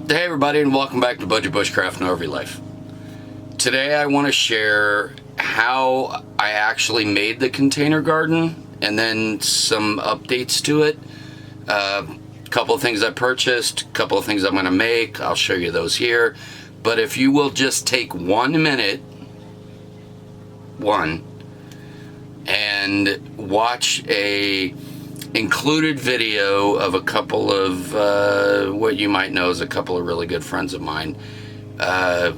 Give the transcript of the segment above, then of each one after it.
Hey everybody, and welcome back to Budget Bushcraft and RV Life. Today I want to share how I actually made the container garden and then some updates to it. A couple of things I purchased, a couple of things I'm going to make. I'll show you those here. But if you will just take 1 minute, and watch a included video of a couple of what you might know as a couple of really good friends of mine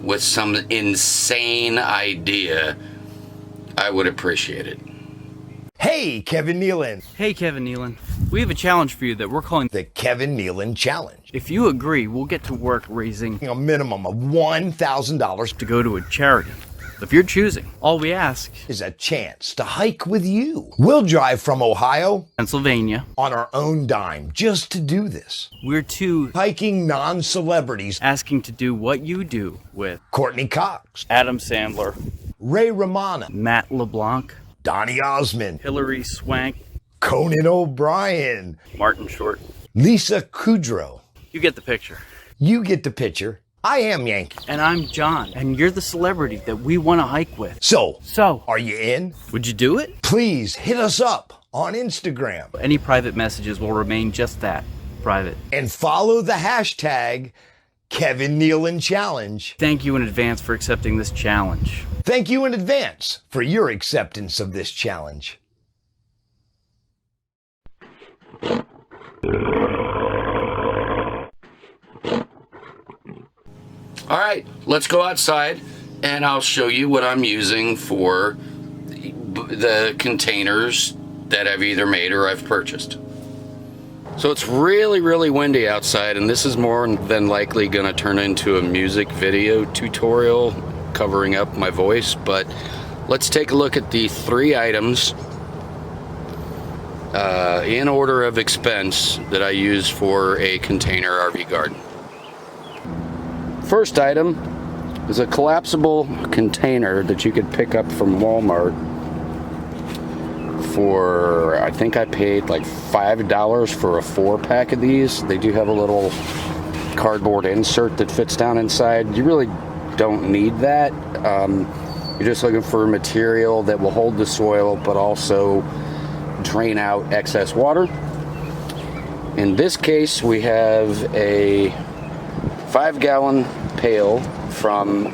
with some insane idea, I would appreciate it. Hey, Kevin Nealon. Hey, Kevin Nealon. We have a challenge for you that we're calling The Kevin Nealon Challenge. If you agree, we'll get to work raising A minimum of $1,000 to go to a charity of your choosing. All we ask is a chance to hike with you. We'll drive from Ohio Pennsylvania. on our own dime just to do this. We're two Hiking non-celebrities asking to do what you do with Courtney Cox, Adam Sandler, Ray Romano, Matt LeBlanc, Donny Osmond, Hillary Swank, Conan O'Brien, Martin Short. Lisa Kudrow. You get the picture. You get the picture. I am Yankee. And I'm John, and you're the celebrity that we want to hike with. So, So, are you in? would you do it? Please hit us up on Instagram Any private messages will remain just that, private. and follow the hashtag Kevin Nealon Challenge. Thank you in advance for accepting this challenge. Thank you in advance for your acceptance of this challenge. All right, let's go outside and I'll show you what I'm using for the containers that I've either made or I've purchased. So it's really, really windy outside, and this is more than likely going to turn into a music video tutorial covering up my voice, but let's take a look at the 3 items in order of expense that I use for a container RV garden. First item is a collapsible container that you could pick up from Walmart for, I think I paid like $5 for a 4-pack of these. They do have a little cardboard insert that fits down inside. You really don't need that. You're just looking for material that will hold the soil but also drain out excess water. In this case, we have a 5-gallon pail from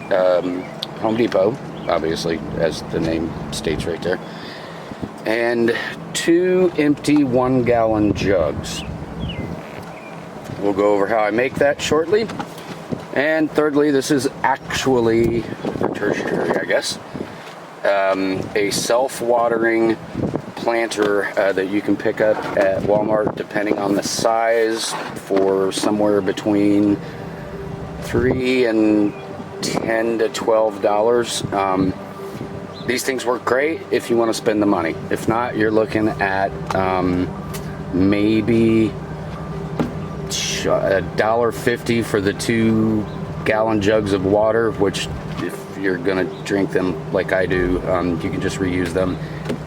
Home Depot, obviously, as the name states right there, and 2 empty 1-gallon jugs. We'll go over how I make that shortly. And thirdly, this is actually, for tertiary, I guess, a self-watering planter that you can pick up at Walmart, depending on the size, for somewhere between $3 and $10 to $12. These things work great if you want to spend the money. If not, you're looking at maybe $1.50 for the 2-gallon jugs of water, which if you're gonna drink them like I do, you can just reuse them.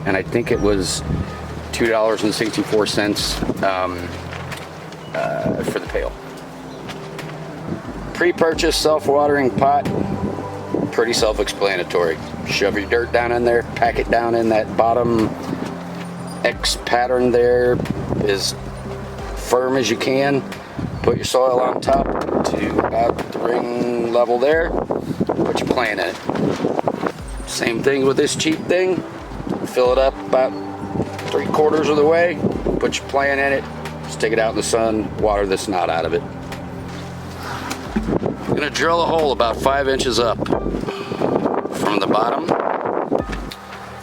And I think it was $2.64 for the pail. Pre-purchased self-watering pot, pretty self-explanatory. Shove your dirt down in there, pack it down in that bottom X pattern there as firm as you can. Put your soil on top to about the ring level there. Put your plant in it. Same thing with this cheap thing. Fill it up about 3/4 of the way. Put your plant in it. Stick it out in the sun. Water the snot out of it. I'm gonna drill a hole about 5 inches up from the bottom.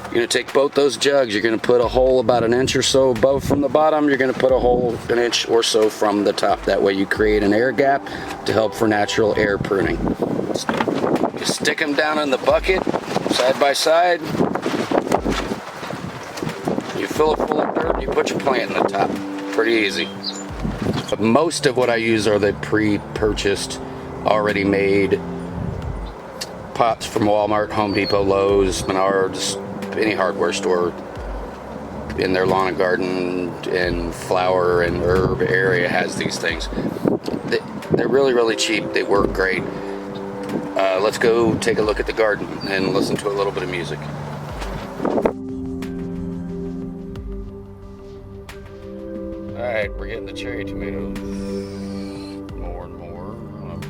You're gonna take both those jugs. You're gonna put a hole about 1 inch or so above from the bottom. You're gonna put a hole 1 inch or so from the top. That way you create an air gap to help for natural air pruning. You stick them down in the bucket, side by side. You fill it full of dirt. You put your plant in the top. Pretty easy. But most of what I use are the pre-purchased, already made pots from Walmart, Home Depot, Lowe's, Menards, any hardware store in their lawn and garden and flower and herb area has these things. They're really, really cheap. They work great. Let's go take a look at the garden and listen to a little bit of music. Alright, we're getting the cherry tomatoes more and more on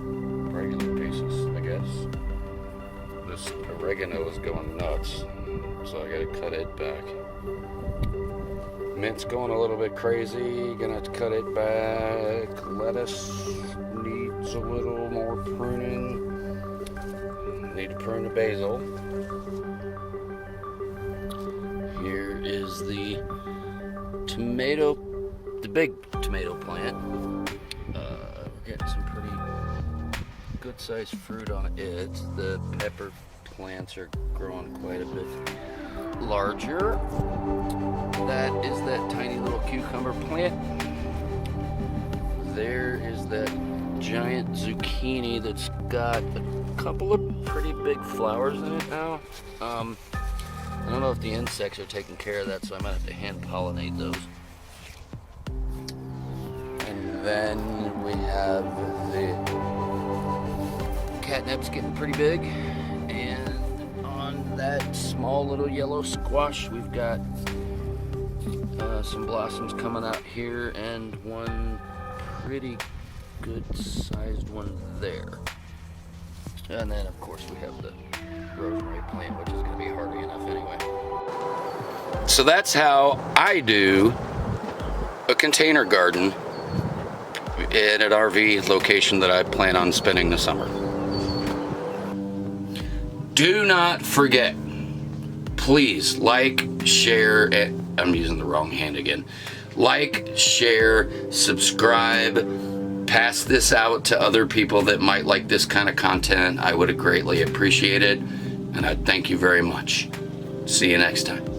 a regular basis, I guess. This oregano is going nuts, so I gotta cut it back. Mint's going a little bit crazy, gonna have to cut it back. Lettuce needs a little more pruning. Need to prune the basil. Here is the tomato, the big tomato plant. We're getting some pretty good sized fruit on it. The pepper plants are growing quite a bit larger. That is that tiny little cucumber plant. There is that giant zucchini that's got a couple of pretty big flowers in it now. I don't know if the insects are taking care of that, so I might have to hand pollinate those. And then we have the catnip's getting pretty big. And on that small little yellow squash, we've got some blossoms coming out here and one pretty good sized one there. And then of course we have the rosemary plant, which is going to be hardy enough anyway. So that's how I do a container garden in an RV location that I plan on spending the summer. Do not forget, please like, share, I'm using the wrong hand again. Like, share, subscribe, pass this out to other people that might like this kind of content. I would greatly appreciate it, and I thank you very much. See you next time.